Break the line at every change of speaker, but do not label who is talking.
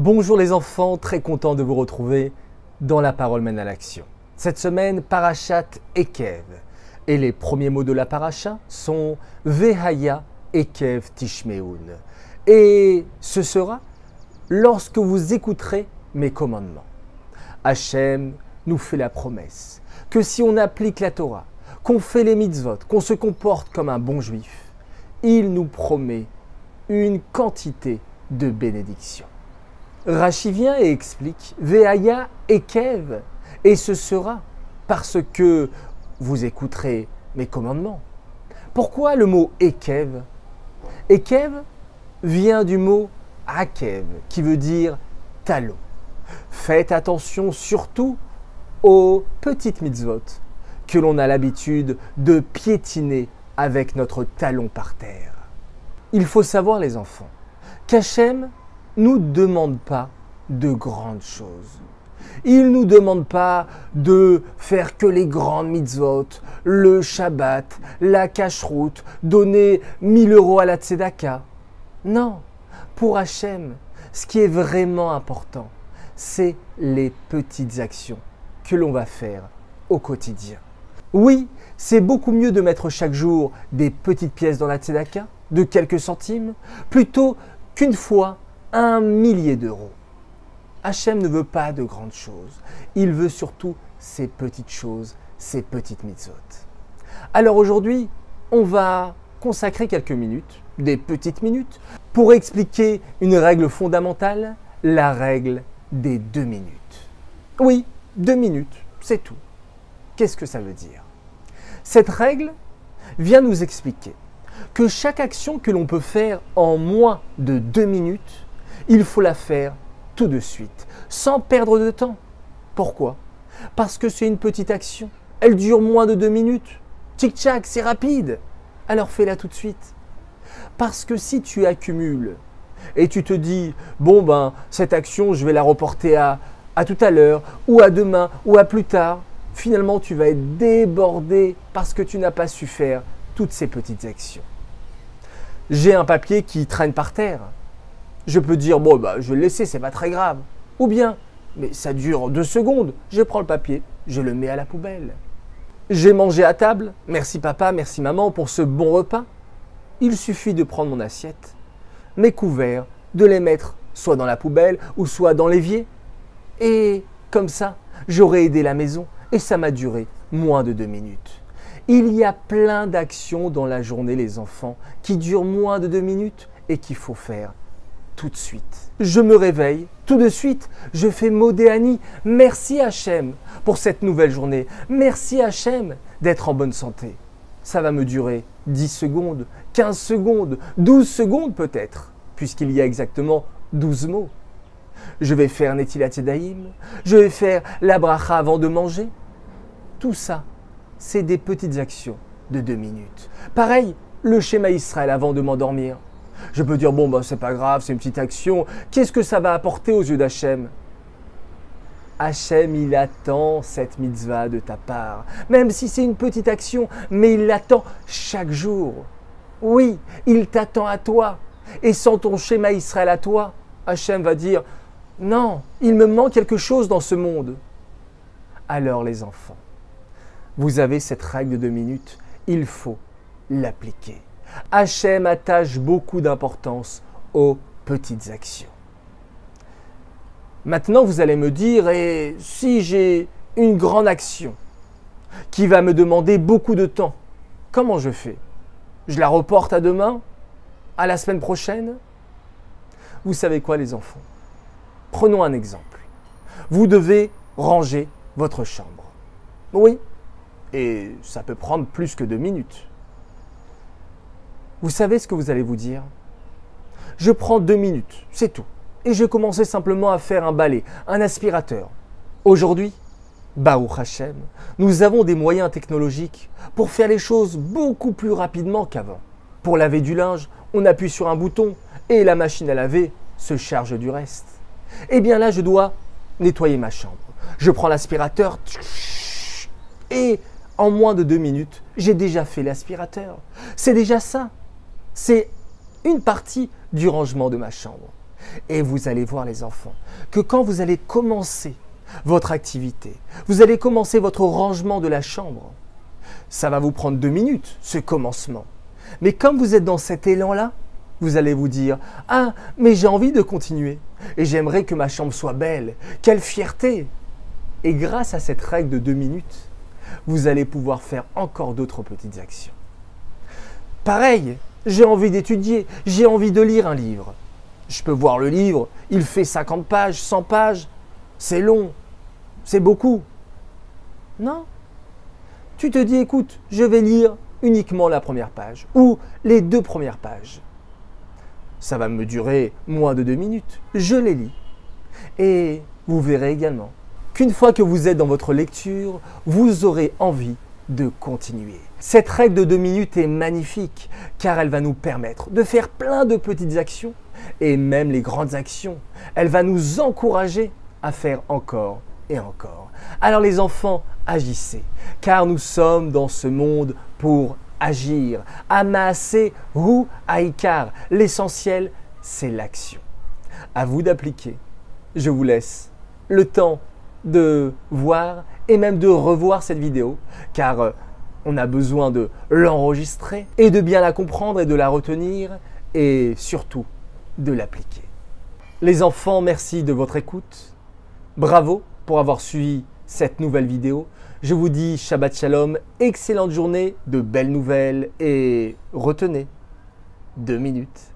Bonjour les enfants, très content de vous retrouver dans la parole mène à l'action. Cette semaine, Parashat Ekev. Et les premiers mots de la paracha sont Vehaya Ekev Tishmeun. Et ce sera lorsque vous écouterez mes commandements. Hachem nous fait la promesse que si on applique la Torah, qu'on fait les mitzvot, qu'on se comporte comme un bon juif, il nous promet une quantité de bénédictions. Rashi vient et explique Vehaya Ekev, et ce sera parce que vous écouterez mes commandements. Pourquoi le mot Ekev? Ekev vient du mot Akev, qui veut dire talon. Faites attention surtout aux petites mitzvot que l'on a l'habitude de piétiner avec notre talon par terre. Il faut savoir, les enfants, qu'Hachem ne nous demande pas de grandes choses. Il ne nous demande pas de faire que les grandes mitzvot, le Shabbat, la cacheroute, donner 1000 € à la tzedaka. Non, pour Hachem, ce qui est vraiment important, c'est les petites actions que l'on va faire au quotidien. Oui, c'est beaucoup mieux de mettre chaque jour des petites pièces dans la tzedaka, de quelques centimes, plutôt qu'une fois 1 millier d'euros. Hachem ne veut pas de grandes choses. Il veut surtout ces petites choses, ces petites mitzvot. Alors aujourd'hui, on va consacrer quelques minutes, des petites minutes, pour expliquer une règle fondamentale, la règle des 2 minutes. Oui, 2 minutes, c'est tout. Qu'est-ce que ça veut dire? Cette règle vient nous expliquer que chaque action que l'on peut faire en moins de 2 minutes, il faut la faire tout de suite, sans perdre de temps. Pourquoi? Parce que c'est une petite action. Elle dure moins de 2 minutes. Tic-tac, c'est rapide. Alors fais-la tout de suite. Parce que si tu accumules et tu te dis, bon cette action, je vais la reporter à tout à l'heure, ou à demain, ou à plus tard, finalement tu vas être débordé parce que tu n'as pas su faire toutes ces petites actions. J'ai un papier qui traîne par terre. Je peux dire, je vais le laisser, c'est pas très grave. Ou bien, mais ça dure 2 secondes, je prends le papier, je le mets à la poubelle. J'ai mangé à table, merci papa, merci maman pour ce bon repas. Il suffit de prendre mon assiette, mes couverts, de les mettre soit dans la poubelle ou soit dans l'évier. Et comme ça, j'aurais aidé la maison et ça m'a duré moins de 2 minutes. Il y a plein d'actions dans la journée, les enfants, qui durent moins de 2 minutes et qu'il faut faire tout de suite. Je me réveille, tout de suite, je fais Modéani. Merci Hachem pour cette nouvelle journée. Merci Hachem d'être en bonne santé. Ça va me durer 10 secondes, 15 secondes, 12 secondes peut-être, puisqu'il y a exactement 12 mots. Je vais faire Netilat Yadayim, je vais faire la bracha avant de manger. Tout ça, c'est des petites actions de 2 minutes. Pareil, le schéma Israël avant de m'endormir. Je peux dire, c'est pas grave, c'est une petite action. Qu'est-ce que ça va apporter aux yeux d'Hachem? Hachem, il attend cette mitzvah de ta part. Même si c'est une petite action, mais il l'attend chaque jour. Oui, il t'attend à toi. Et sans ton schéma Israël à toi, Hachem va dire, non, il me manque quelque chose dans ce monde. Alors les enfants, vous avez cette règle de 2 minutes, il faut l'appliquer. Hachem attache beaucoup d'importance aux petites actions. Maintenant, vous allez me dire, et si j'ai une grande action qui va me demander beaucoup de temps, comment je fais? Je la reporte à demain? À la semaine prochaine? Vous savez quoi, les enfants? Prenons un exemple. Vous devez ranger votre chambre. Oui, et ça peut prendre plus que 2 minutes. Vous savez ce que vous allez vous dire? Je prends 2 minutes, c'est tout. Et je commençais simplement à faire un balai, un aspirateur. Aujourd'hui, Baruch Hashem, nous avons des moyens technologiques pour faire les choses beaucoup plus rapidement qu'avant. Pour laver du linge, on appuie sur un bouton et la machine à laver se charge du reste. Eh bien là, je dois nettoyer ma chambre. Je prends l'aspirateur et en moins de 2 minutes, j'ai déjà fait l'aspirateur. C'est déjà ça. C'est une partie du rangement de ma chambre. Et vous allez voir les enfants que quand vous allez commencer votre activité, vous allez commencer votre rangement de la chambre, ça va vous prendre 2 minutes, ce commencement. Mais comme vous êtes dans cet élan-là, vous allez vous dire « Ah, mais j'ai envie de continuer et j'aimerais que ma chambre soit belle. Quelle fierté !» Et grâce à cette règle de 2 minutes, vous allez pouvoir faire encore d'autres petites actions. Pareil, j'ai envie d'étudier, j'ai envie de lire un livre. Je peux voir le livre, il fait 50 pages, 100 pages, c'est long, c'est beaucoup. Non. Tu te dis, écoute, je vais lire uniquement la première page ou les 2 premières pages. Ça va me durer moins de 2 minutes. Je les lis. Et vous verrez également qu'une fois que vous êtes dans votre lecture, vous aurez envie de continuer. Cette règle de 2 minutes est magnifique car elle va nous permettre de faire plein de petites actions et même les grandes actions. Elle va nous encourager à faire encore et encore. Alors les enfants, agissez car nous sommes dans ce monde pour agir. Amasser ou aikar. L'essentiel, c'est l'action. À vous d'appliquer. Je vous laisse le temps de voir et même de revoir cette vidéo car on a besoin de l'enregistrer et de bien la comprendre et de la retenir et surtout de l'appliquer. Les enfants, merci de votre écoute. Bravo pour avoir suivi cette nouvelle vidéo. Je vous dis Shabbat Shalom, excellente journée, de belles nouvelles et retenez 2 minutes.